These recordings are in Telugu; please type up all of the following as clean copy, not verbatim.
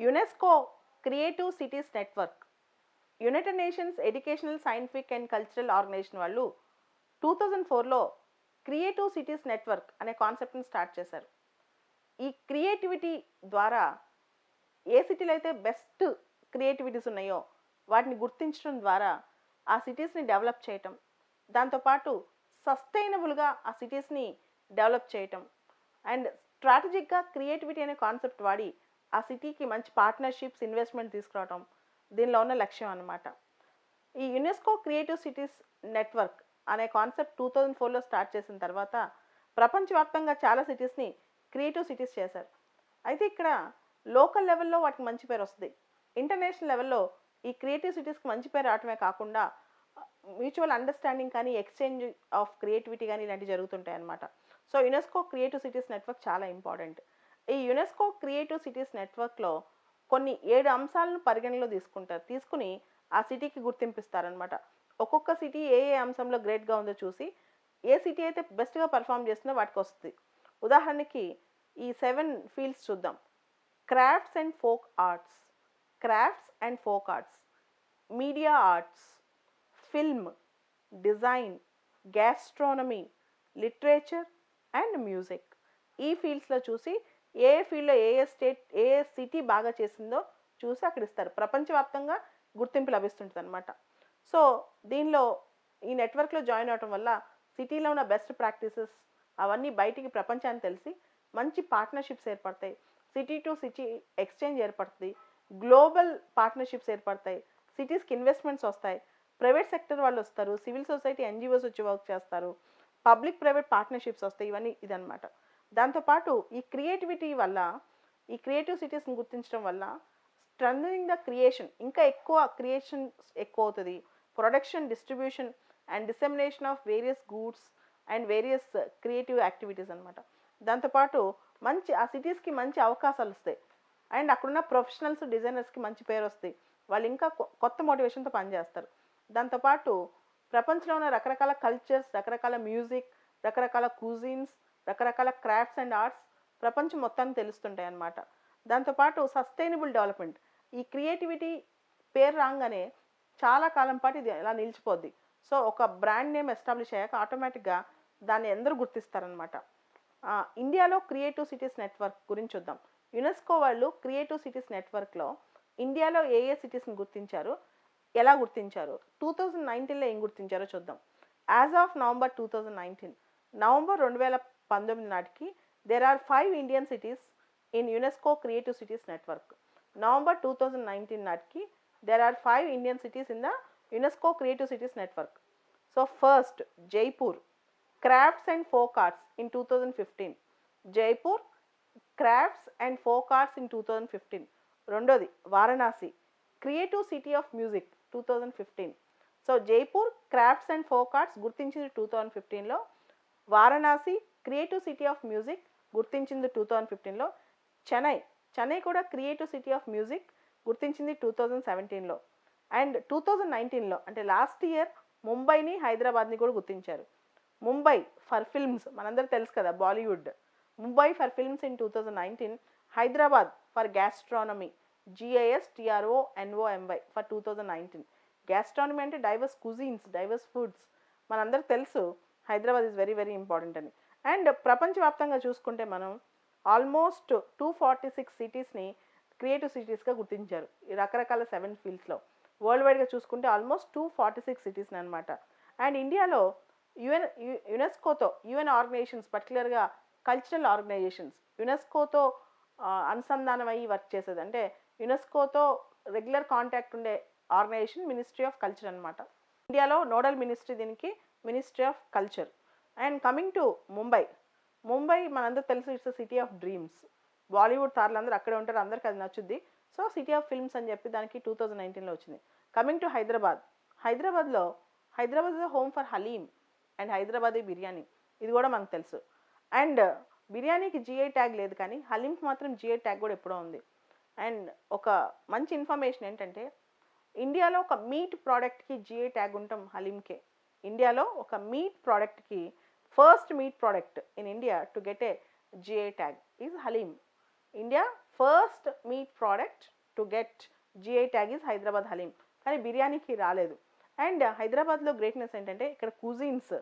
UNESCO creative cities network, United Nations Educational Scientific and Cultural Organization వాళ్ళు 2004లో క్రియేటివ్ సిటీస్ నెట్వర్క్ అనే కాన్సెప్ట్ని స్టార్ట్ చేశారు. ఈ క్రియేటివిటీ ద్వారా ఏ సిటీలో అయితే బెస్ట్ క్రియేటివిటీస్ ఉన్నాయో వాటిని గుర్తించడం ద్వారా ఆ సిటీస్ని డెవలప్ చేయటం, దాంతోపాటు సస్టైనబుల్గా ఆ సిటీస్ని డెవలప్ చేయటం అండ్ స్ట్రాటజిక్గా క్రియేటివిటీ అనే కాన్సెప్ట్ వాడి ఆ సిటీకి మంచి పార్ట్నర్షిప్స్ ఇన్వెస్ట్మెంట్ తీసుకురావటం దీనిలో ఉన్న లక్ష్యం అన్నమాట. ఈ యునెస్కో క్రియేటివ్ సిటీస్ నెట్వర్క్ అనే కాన్సెప్ట్ 2004లో స్టార్ట్ చేసిన తర్వాత ప్రపంచవ్యాప్తంగా చాలా సిటీస్ని క్రియేటివ్ సిటీస్ చేశారు. అయితే ఇక్కడ లోకల్ లెవెల్లో వాటికి మంచి పేరు వస్తుంది, ఇంటర్నేషనల్ లెవెల్లో ఈ క్రియేటివ్ సిటీస్కి మంచి పేరు రావటమే కాకుండా మ్యూచువల్ అండర్స్టాండింగ్ కానీ ఎక్స్చేంజ్ ఆఫ్ క్రియేటివిటీ కానీ ఇలాంటివి జరుగుతుంటాయి అన్నమాట. So UNESCO creative cities network చాలా ఇంపార్టెంట్. ఈ యునెస్కో క్రియేటివ్ సిటీస్ నెట్వర్క్లో కొన్ని 7 అంశాలను పరిగణలో తీసుకుని ఆ సిటీకి గుర్తింపిస్తారనమాట. ఒక్కొక్క సిటీ ఏ ఏ అంశంలో గ్రేట్గా ఉందో చూసి ఏ సిటీ అయితే బెస్ట్గా పర్ఫామ్ చేస్తుందో వాటికి వస్తుంది. ఉదాహరణకి ఈ 7 ఫీల్డ్స్ చూద్దాం. Crafts and folk arts, crafts and folk arts, media arts, film, design, gastronomy, literature and music. ఈ ఫీల్డ్స్లో చూసి ఏ ఫీల్డ్లో ఏ సిటీ బాగా చేసిందో చూసి అక్కడ ఇస్తారు. ప్రపంచవ్యాప్తంగా గుర్తింపు లభిస్తుంటుంది అనమాట. సో దీనిలో ఈ నెట్వర్క్లో జాయిన్ అవడం వల్ల సిటీలో ఉన్న బెస్ట్ ప్రాక్టీసెస్ అవన్నీ బయటికి ప్రపంచానికి తెలిసి మంచి పార్ట్నర్షిప్స్ ఏర్పడతాయి, సిటీ టు సిటీ ఎక్స్చేంజ్ ఏర్పడుతుంది, గ్లోబల్ పార్ట్నర్షిప్స్ ఏర్పడతాయి, సిటీస్కి ఇన్వెస్ట్మెంట్స్ వస్తాయి, ప్రైవేట్ సెక్టర్ వాళ్ళు వస్తారు, సివిల్ సొసైటీ ఎన్జిఓస్ వచ్చి వర్క్ చేస్తారు, పబ్లిక్ ప్రైవేట్ పార్ట్నర్షిప్స్ వస్తాయి, ఇవన్నీ ఇదనమాట. దాంతోపాటు ఈ క్రియేటివిటీ వల్ల ఈ క్రియేటివ్ సిటీస్ని గుర్తించడం వల్ల స్ట్రెంథనింగ్ ద క్రియేషన్, ఇంకా ఎక్కువ క్రియేషన్ ఎక్కువ అవుతుంది, production, distribution and dissemination of various goods and various creative activities అనమాట. దాంతోపాటు మంచి ఆ సిటీస్కి మంచి అవకాశాలు వస్తాయి అండ్ అక్కడున్న ప్రొఫెషనల్స్ డిజైనర్స్కి మంచి పేరు వస్తాయి, వాళ్ళు ఇంకా కొత్త మోటివేషన్తో పనిచేస్తారు. దాంతోపాటు ప్రపంచంలో ఉన్న రకరకాల కల్చర్స్, రకరకాల మ్యూజిక్, రకరకాల కుజిన్స్, రకరకాల క్రాఫ్ట్స్ అండ్ ఆర్ట్స్ ప్రపంచం మొత్తాన్ని తెలుస్తుంటాయి అన్నమాట. దాంతోపాటు సస్టైనబుల్ డెవలప్మెంట్, ఈ క్రియేటివిటీ పేరు రాగానే చాలా కాలం పాటు ఇది ఇలా నిలిచిపోద్ది. సో ఒక బ్రాండ్ నేమ్ ఎస్టాబ్లిష్ అయ్యాక ఆటోమేటిక్గా దాన్ని అందరూ గుర్తిస్తారనమాట. ఇండియాలో క్రియేటివ్ సిటీస్ నెట్వర్క్ గురించి చూద్దాం. యునెస్కో వాళ్ళు క్రియేటివ్ సిటీస్ నెట్వర్క్లో ఇండియాలో ఏ ఏ సిటీస్ని గుర్తించారు, ఎలా గుర్తించారు, 2019లో ఏం గుర్తించారో చూద్దాం. యాజ్ ఆఫ్ నవంబర్ 2019, నవంబర్ 2019 నాటికి there are 5 Indian cities in UNESCO creative cities network. November 2019 నాటికి there are 5 Indian cities in the UNESCO creative cities network. So first Jaipur, crafts and folk arts in 2015, Jaipur crafts and folk arts in 2015. రెండోది Varanasi, creative city of music 2015. So Jaipur crafts and folk arts గుర్తించింది 2015లో, Varanasi creative city of music గుర్తించింది 2015లో, చెన్నై కూడా క్రియేటివ్ సిటీ ఆఫ్ మ్యూజిక్ గుర్తించింది 2017లో, అండ్ 2019లో అంటే లాస్ట్ ఇయర్ ముంబైని, హైదరాబాద్ని కూడా గుర్తించారు. ముంబై ఫర్ ఫిల్మ్స్, మనందరూ తెలుసు కదా Bollywood, Mumbai for films in 2019, Hyderabad for gastronomy, GISTRONOMY for 2019. Gastronomy అంటే డైవర్స్ కుజిన్స్, డైవర్స్ ఫుడ్స్, మనందరికి తెలుసు Hyderabad is very very important అని. అండ్ ప్రపంచవ్యాప్తంగా చూసుకుంటే మనం ఆల్మోస్ట్ 246 సిటీస్ని క్రియేటివ్ సిటీస్గా గుర్తించారు ఈ రకరకాల 7 ఫీల్డ్స్లో. వరల్డ్ వైడ్గా చూసుకుంటే ఆల్మోస్ట్ 246 సిటీస్ని అనమాట. అండ్ ఇండియాలో యునెస్కోతో యుఎన్ ఆర్గనైజేషన్స్, పర్టికులర్గా కల్చరల్ ఆర్గనైజేషన్స్ యునెస్కోతో అనుసంధానం అయ్యి వర్క్ చేసేది, అంటే యునెస్కోతో రెగ్యులర్ కాంటాక్ట్ ఉండే ఆర్గనైజేషన్ మినిస్ట్రీ ఆఫ్ కల్చర్ అనమాట. ఇండియాలో నోడల్ మినిస్ట్రీ దీనికి ministry of culture. And coming to Mumbai మనందరూ తెలుసు, it's city of dreams, Bollywood తారలు అందరూ అక్కడే ఉంటారు, అందరికీ అది నచ్చుద్ది. సో సిటీ ఆఫ్ ఫిల్మ్స్ అని చెప్పి దానికి 2019లో వచ్చింది. కమింగ్ టు హైదరాబాద్లో Hyderabad is home for haleem and Hyderabadi biryani, ఇది కూడా మనకు తెలుసు. అండ్ బిర్యానీకి GI ట్యాగ్ లేదు కానీ హలీంకి మాత్రం GI ట్యాగ్ కూడా ఎప్పుడో ఉంది. అండ్ ఒక మంచి ఇన్ఫర్మేషన్ ఏంటంటే ఇండియాలో ఒక మీట్ ప్రోడక్ట్కి GI ట్యాగ్ ఉండటం హలీంకే. ఇండియాలో ఒక మీట్ ప్రోడక్ట్కి first meat product in India to get a GI tag is haleem. India first meat product to get GI tag is Hyderabad haleem. కానీ బిర్యానీకి రాలేదు. అండ్ హైదరాబాద్లో గ్రేట్నెస్ ఏంటంటే ఇక్కడ cuisines,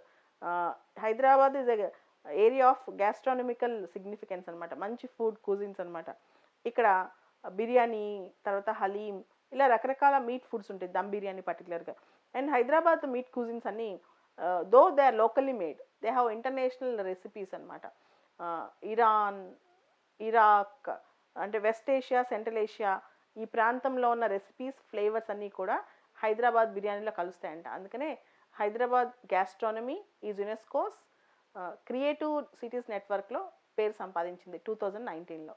Hyderabad is a area of gastronomical significance అనమాట. మంచి ఫుడ్ కుజిన్స్ అనమాట. ఇక్కడ బిర్యానీ, తర్వాత హలీం, ఇలా రకరకాల మీట్ ఫుడ్స్ ఉంటాయి, దమ్ బిర్యానీ పర్టికులర్గా. అండ్ హైదరాబాద్ మీట్ కుజిన్స్ అన్నీ though they are locally made, they have international recipes అనమాట. ఇరాన్, ఇరాక్, అంటే వెస్ట్ ఏషియా, సెంట్రల్ ఏషియా ఈ ప్రాంతంలో ఉన్న రెసిపీస్, ఫ్లేవర్స్ అన్నీ కూడా హైదరాబాద్ బిర్యానీలో కలుస్తాయంట. అందుకనే Hyderabad gastronomy is UNESCO's creative cities నెట్వర్క్లో పేరు సంపాదించింది 2019లో.